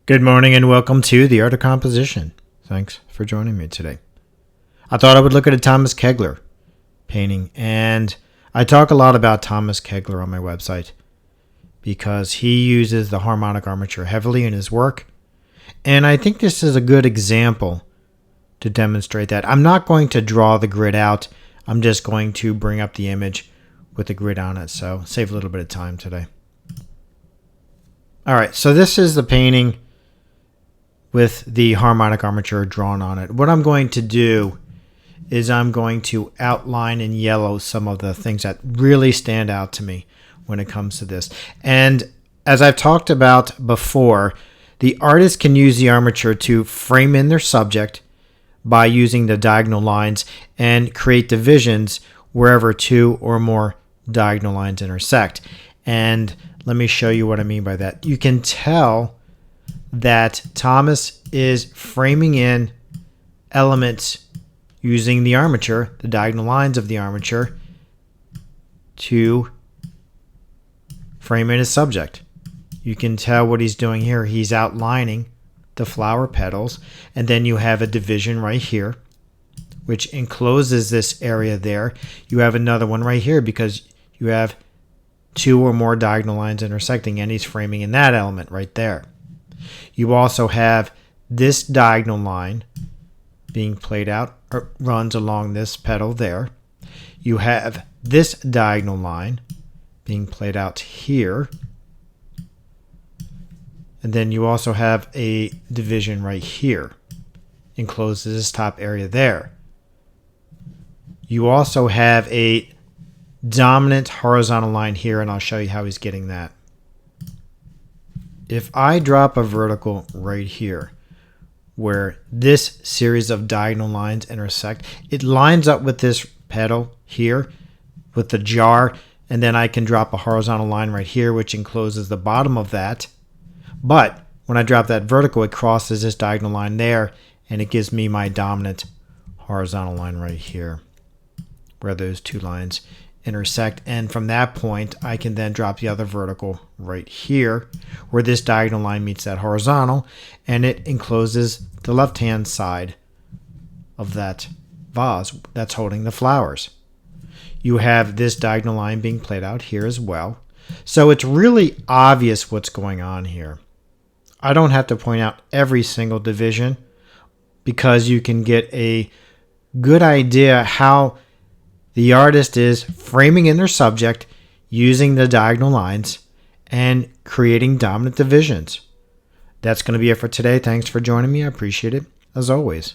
Good morning and welcome to The Art of Composition. Thanks for joining me today. I thought I would look at a Thomas Kegler painting, and I talk a lot about Thomas Kegler on my website because he uses the harmonic armature heavily in his work, and I think this is a good example to demonstrate that. I'm not going to draw the grid out. I'm just going to bring up the image with the grid on it, so save a little bit of time today. All right, so this is the painting with the harmonic armature drawn on it. What I'm going to do is I'm going to outline in yellow some of the things that really stand out to me when it comes to this. And as I've talked about before, the artist can use the armature to frame in their subject by using the diagonal lines and create divisions wherever two or more diagonal lines intersect. And let me show you what I mean by that. You can tell that Thomas is framing in elements using the armature, the diagonal lines of the armature, to frame in his subject. You can tell what he's doing here. He's outlining the flower petals, and then you have a division right here, which encloses this area there. You have another one right here because you have two or more diagonal lines intersecting, and he's framing in that element right there. You also have this diagonal line being played out, or runs along this petal there. You have this diagonal line being played out here. And then you also have a division right here, encloses this top area there. You also have a dominant horizontal line here, and I'll show you how he's getting that. If I drop a vertical right here, where this series of diagonal lines intersect, it lines up with this petal here, with the jar, and then I can drop a horizontal line right here, which encloses the bottom of that. But when I drop that vertical, it crosses this diagonal line there, and it gives me my dominant horizontal line right here, where those two lines intersect. And from that point, I can then drop the other vertical right here, where this diagonal line meets that horizontal, and it encloses the left-hand side of that vase that's holding the flowers. You have this diagonal line being played out here as well. So it's really obvious what's going on here. I don't have to point out every single division because you can get a good idea how the artist is framing in their subject using the diagonal lines and creating dominant divisions. That's going to be it for today. Thanks for joining me. I appreciate it, as always.